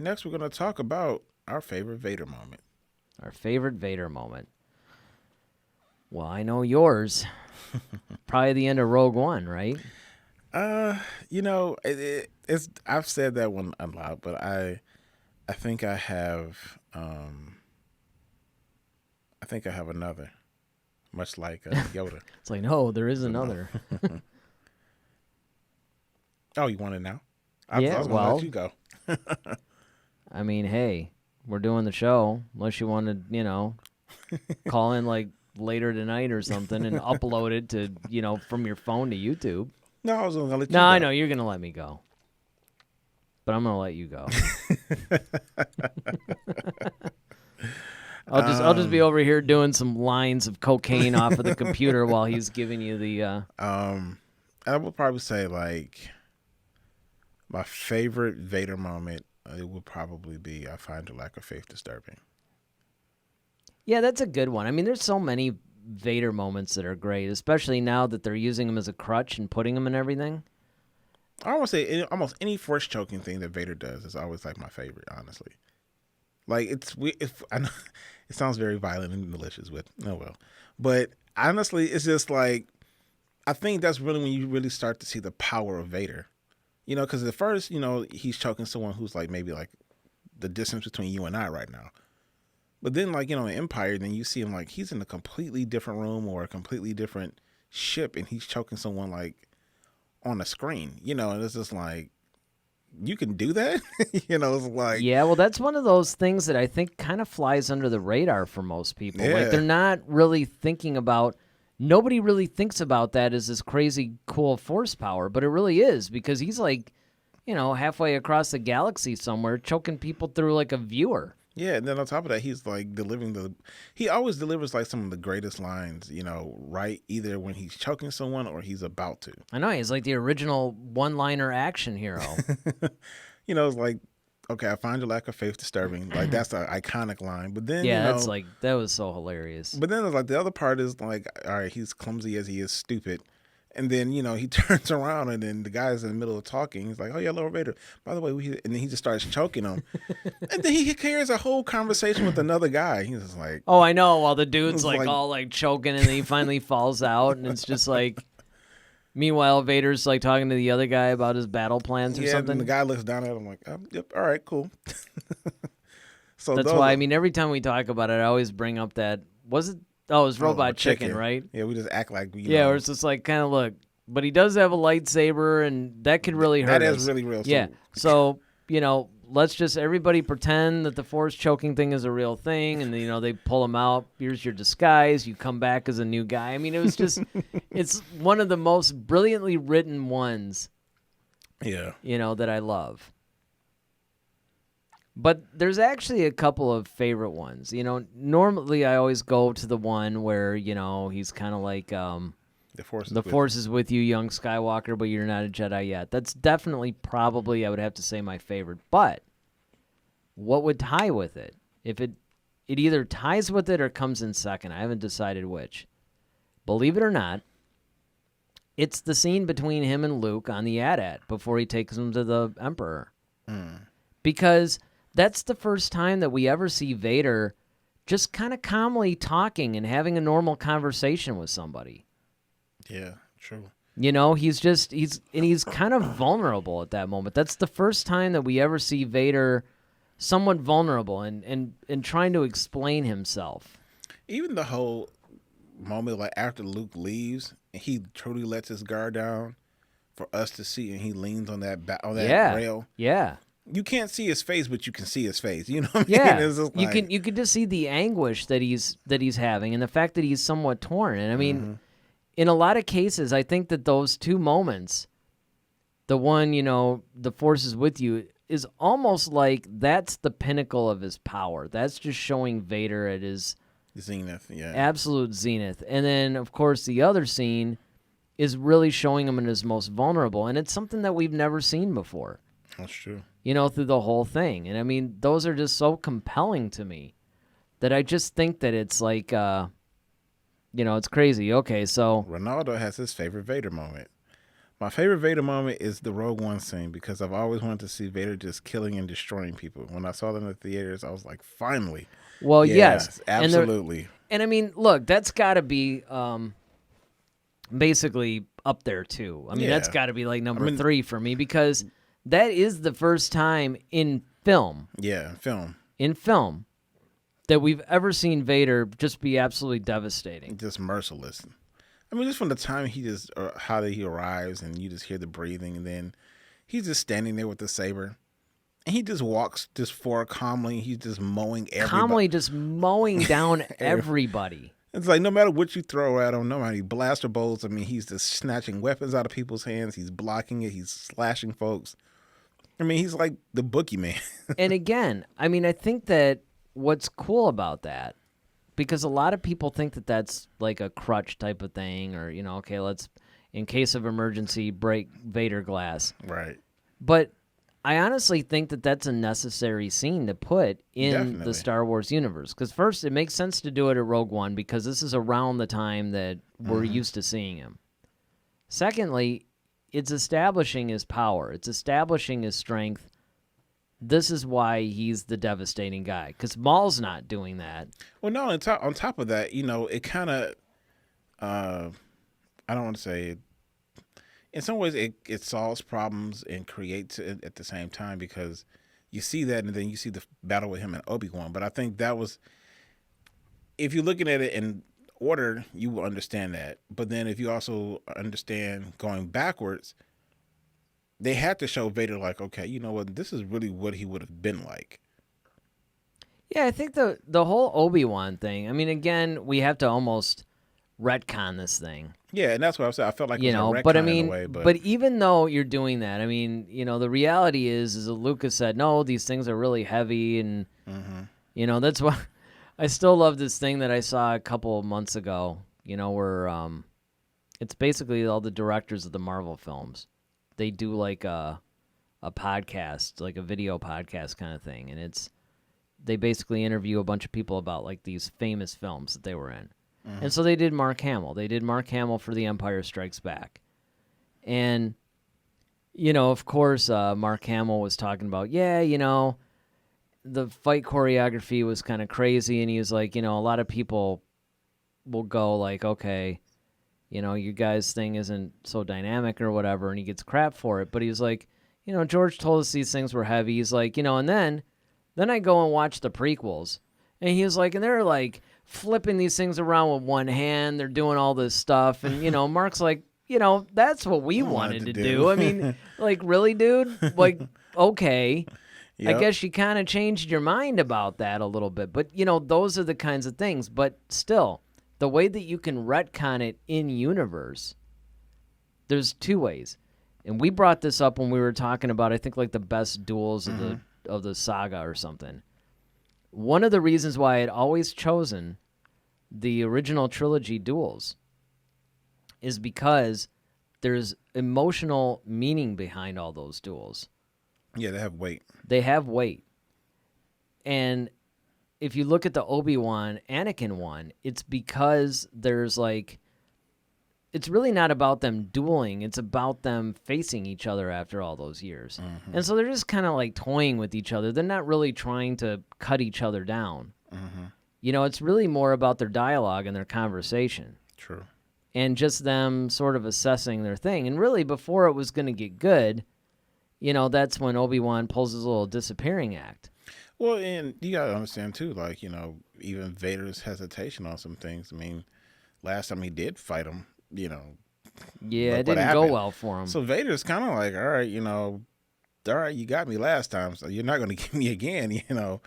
next we're going to talk about our favorite Vader moment. Our favorite Vader moment. Well, I know yours. Probably the end of Rogue One, right? It's I've said that one a lot, but I think I have another, much like Yoda. It's like, no, there is another. Oh, you want it now? I Yeah, was gonna let you go. I mean, hey, we're doing the show. Unless you want to, call in like later tonight or something and upload it to, from your phone to YouTube. No, I was gonna let you No, go. I know you're gonna let me go, but I'm gonna let you go. I'll just be over here doing some lines of cocaine off of the computer while he's giving you the. I would probably say like my favorite Vader moment. It would probably be I find your lack of faith disturbing. Yeah, that's a good one. I mean, there's so many Vader moments that are great, especially now that they're using him as a crutch and putting him in everything. I would say almost any force choking thing that Vader does is always like my favorite, honestly. Like I know it sounds very violent and malicious, but honestly, it's just like I think that's really when you really start to see the power of Vader. Because at first, he's choking someone who's like maybe like the distance between you and I right now. But then, like, in Empire, then you see him like he's in a completely different room or a completely different ship, and he's choking someone like on a screen, and it's just like, you can do that? It's like. Yeah, well, that's one of those things that I think kind of flies under the radar for most people. Yeah. Like, they're not really thinking about. Nobody really thinks about that as this crazy cool force power, but it really is because he's like, halfway across the galaxy somewhere, choking people through like a viewer. Yeah, and then on top of that, he's like he always delivers like some of the greatest lines, right? Either when he's choking someone or he's about to. I know, he's like the original one-liner action hero. It's like, okay, I find your lack of faith disturbing. Like, that's an iconic line. But then, that's like, that was so hilarious. But then there's like the other part is like, all right, he's clumsy as he is stupid. And then, he turns around and then the guy's in the middle of talking. He's like, oh, yeah, Lord Vader. By the way, and then he just starts choking him. And then he carries a whole conversation with another guy. He's just like. Oh, I know. While the dude's like all like choking and then he finally falls out. And it's just like, meanwhile, Vader's like talking to the other guy about his battle plans or something. And the guy looks down at him like, oh, yep, all right, cool. So that's why, I mean, every time we talk about it, I always bring up that, was it? Oh, it was Robot Chicken, right? Yeah, we just act like we. Yeah, or it's just like kind of look, but he does have a lightsaber, and that could really hurt. That is really real. Yeah, so let's just everybody pretend that the force choking thing is a real thing, and they pull him out. Here's your disguise. You come back as a new guy. I mean, it was just, it's one of the most brilliantly written ones. Yeah. That I love. But there's actually a couple of favorite ones. Normally I always go to the one where, he's kind of like, the Force is with you, young Skywalker, but you're not a Jedi yet. That's definitely probably, I would have to say, my favorite. But what would tie with it? If it either ties with it or comes in second. I haven't decided which. Believe it or not, it's the scene between him and Luke on the AT-AT before he takes him to the Emperor. Because that's the first time that we ever see Vader just kind of calmly talking and having a normal conversation with somebody. Yeah, true. He's kind of vulnerable at that moment. That's the first time that we ever see Vader somewhat vulnerable and trying to explain himself. Even the whole moment, like after Luke leaves, and he truly lets his guard down for us to see, and he leans on that rail. Yeah. You can't see his face, but you can see his face. You know what I mean? Yeah, It's just like, you can just see the anguish that he's having, and the fact that he's somewhat torn. And I mean, in a lot of cases, I think that those two moments, the one the Force is with you, is almost like that's the pinnacle of his power. That's just showing Vader at his zenith, yeah, absolute zenith. And then, of course, the other scene is really showing him in his most vulnerable, and it's something that we've never seen before. That's true. Through the whole thing. And I mean, those are just so compelling to me that I just think that it's like, it's crazy. Okay, so Ronaldo has his favorite Vader moment. My favorite Vader moment is the Rogue One scene because I've always wanted to see Vader just killing and destroying people. When I saw them in the theaters, I was like, finally. Well, yes. Absolutely. And I mean, look, that's got to be basically up there, too. I mean, that's got to be like number 3 for me because that is the first time in film. Yeah, film. In film that we've ever seen Vader just be absolutely devastating. Just merciless. I mean, just from the time how he arrives and you just hear the breathing, and then he's just standing there with the saber, and he just walks just forward calmly. He's just mowing everybody. Calmly just mowing down everybody. It's like no matter what you throw at him, no matter he blaster bolts, I mean, he's just snatching weapons out of people's hands. He's blocking it. He's slashing folks. I mean, he's like the boogeyman. And again, I mean, I think that what's cool about that, because a lot of people think that that's like a crutch type of thing, or, you know, okay, let's, in case of emergency, break Vader glass. Right. But I honestly think that that's a necessary scene to put in the Star Wars universe. Because first, it makes sense to do it at Rogue One, because this is around the time that we're used to seeing him. Secondly, it's establishing his power. It's establishing his strength. This is why he's the devastating guy, because Maul's not doing that. Well, no, on top of that, you know, it kind of, I don't want to say, in some ways it solves problems and creates it at the same time, because you see that and then you see the battle with him and Obi-Wan. But I think that was, if you're looking at it in order, you will understand that. But then if you also understand going backwards, they had to show Vader like, okay, you know what, this is really what he would have been like. Yeah, I think the whole Obi-Wan thing, I mean, again, we have to almost retcon this thing. Yeah, and that's what I said. I felt like it was a retcon but I mean, in a way. But even though you're doing that, I mean, you know, the reality is that Lucas said, no, these things are really heavy, and, you know, that's why I still love this thing that I saw a couple of months ago, you know, where it's basically all the directors of the Marvel films. They do like a podcast, like a video podcast kind of thing, and they basically interview a bunch of people about like these famous films that they were in. And so they did Mark Hamill. They did Mark Hamill for The Empire Strikes Back. And, you know, of course, Mark Hamill was talking about, yeah, you know, the fight choreography was kind of crazy, and he was like, you know, a lot of people will go like, okay, you know, you guys' thing isn't so dynamic or whatever, and he gets crap for it. But he was like, you know, George told us these things were heavy. He's like, you know, and then I go and watch the prequels. And he was like, and they're like flipping these things around with one hand. They're doing all this stuff. And, you know, Mark's like, you know, that's what we wanted to do. I mean, like, really, dude? Like, okay. Yep. I guess you kind of changed your mind about that a little bit. But, you know, those are the kinds of things. But still, the way that you can retcon it in universe, there's two ways. And we brought this up when we were talking about, I think, like the best duels of the saga or something. One of the reasons why I had always chosen the original trilogy duels is because there's emotional meaning behind all those duels. Yeah, they have weight. They have weight. And if you look at the Obi-Wan Anakin one, it's because there's like, it's really not about them dueling. It's about them facing each other after all those years. And so they're just kind of like toying with each other. They're not really trying to cut each other down. You know, it's really more about their dialogue and their conversation. True. And just them sort of assessing their thing. And really, before it was going to get good, you know, that's when Obi-Wan pulls his little disappearing act. Well, and you got to understand, too, like, you know, even Vader's hesitation on some things. I mean, last time he did fight him, you know. Yeah, it didn't go well for him. So Vader's kind of like, all right, you know, all right, you got me last time, so you're not going to get me again, you know.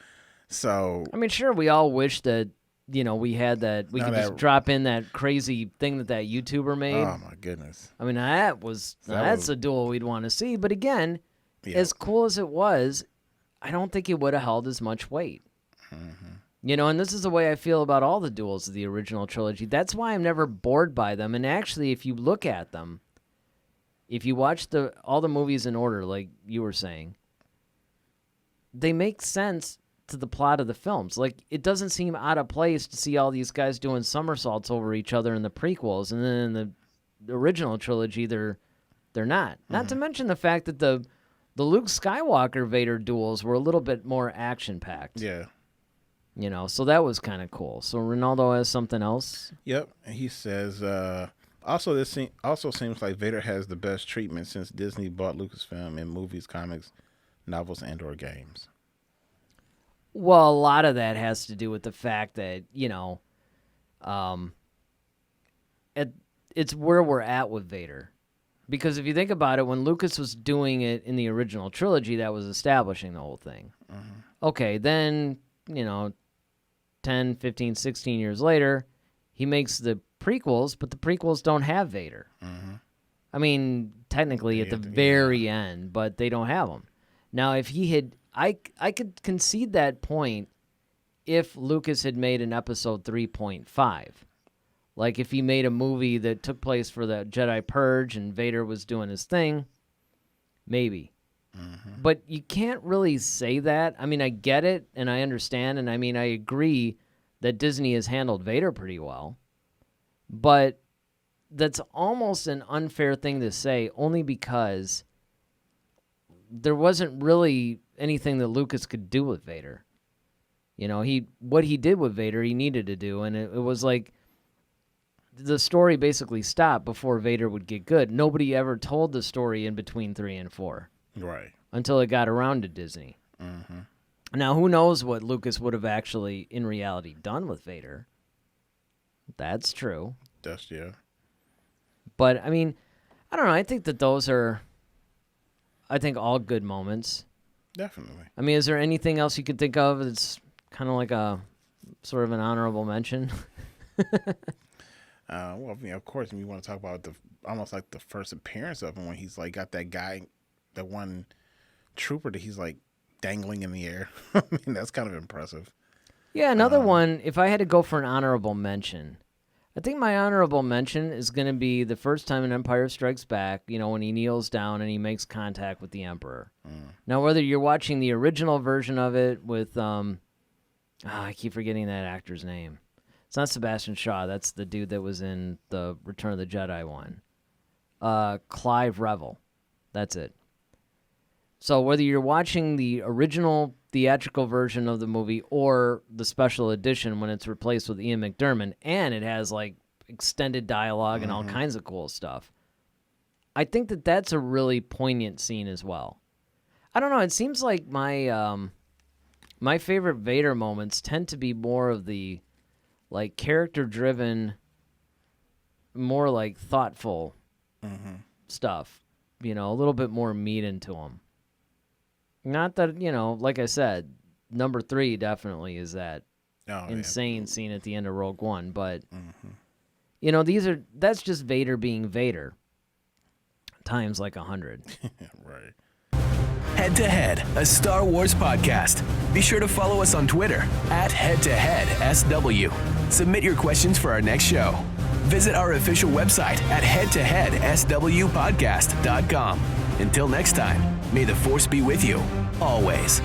So I mean, sure, we all wish that, you know, we had that, we could just drop in that crazy thing that YouTuber made. Oh, my goodness. I mean, that's a duel we'd want to see. But again, as cool as it was, I don't think it would have held as much weight. You know, and this is the way I feel about all the duels of the original trilogy. That's why I'm never bored by them. And actually, if you look at them, if you watch all the movies in order, like you were saying, they make sense to the plot of the films. Like, it doesn't seem out of place to see all these guys doing somersaults over each other in the prequels, and then in the original trilogy, they're They're not. Not to mention the fact that the Luke Skywalker Vader duels were a little bit more action-packed. Yeah. You know, so that was kind of cool. So Ronaldo has something else? Yep. And he says, also seems like Vader has the best treatment since Disney bought Lucasfilm in movies, comics, novels, and or games. Well, a lot of that has to do with the fact that, you know, it's where we're at with Vader. Because if you think about it, when Lucas was doing it in the original trilogy, that was establishing the whole thing. Mm-hmm. Okay, then, you know, 10, 15, 16 years later, he makes the prequels, but the prequels don't have Vader. Mm-hmm. I mean, technically at the very end, but they don't have him. Now, if he had... I could concede that point if Lucas had made an episode 3.5. Like if he made a movie that took place for the Jedi Purge and Vader was doing his thing, maybe. Mm-hmm. But you can't really say that. I mean, I get it and I understand, and I mean, I agree that Disney has handled Vader pretty well. But that's almost an unfair thing to say only because there wasn't really anything that Lucas could do with Vader. You know, what he did with Vader, he needed to do, and it was like the story basically stopped before Vader would get good. Nobody ever told the story in between 3 and 4. Right. Until it got around to Disney. Mm-hmm. Now, who knows what Lucas would have actually, in reality, done with Vader. That's true. Yeah. But, I mean, I don't know. I think that those are, all good moments. Definitely. I mean, is there anything else you could think of that's kind of like a sort of an honorable mention? Well, I mean, of course, you want to talk about almost like the first appearance of him when he's like got that guy, that one trooper that he's like dangling in the air. I mean, that's kind of impressive. Yeah, another one, if I had to go for an honorable mention, I think my honorable mention is going to be the first time in Empire Strikes Back, you know, when he kneels down and he makes contact with the Emperor. Now, whether you're watching the original version of it with, I keep forgetting that actor's name. It's not Sebastian Shaw. That's the dude that was in the Return of the Jedi one. Clive Revel. That's it. So whether you're watching the original theatrical version of the movie or the special edition when it's replaced with Ian McDiarmid, and it has like extended dialogue and all kinds of cool stuff, I think that that's a really poignant scene as well. I don't know. It seems like my favorite Vader moments tend to be more of the like character-driven, more like thoughtful stuff. You know, a little bit more meat into them. Not that, you know, like I said, number 3 definitely is that insane scene at the end of Rogue One. But, you know, that's just Vader being Vader times like 100. Right. Head to Head, a Star Wars podcast. Be sure to follow us on Twitter @HeadToHeadSW. Submit your questions for our next show. Visit our official website at headtoheadswpodcast.com. Until next time, may the Force be with you, always.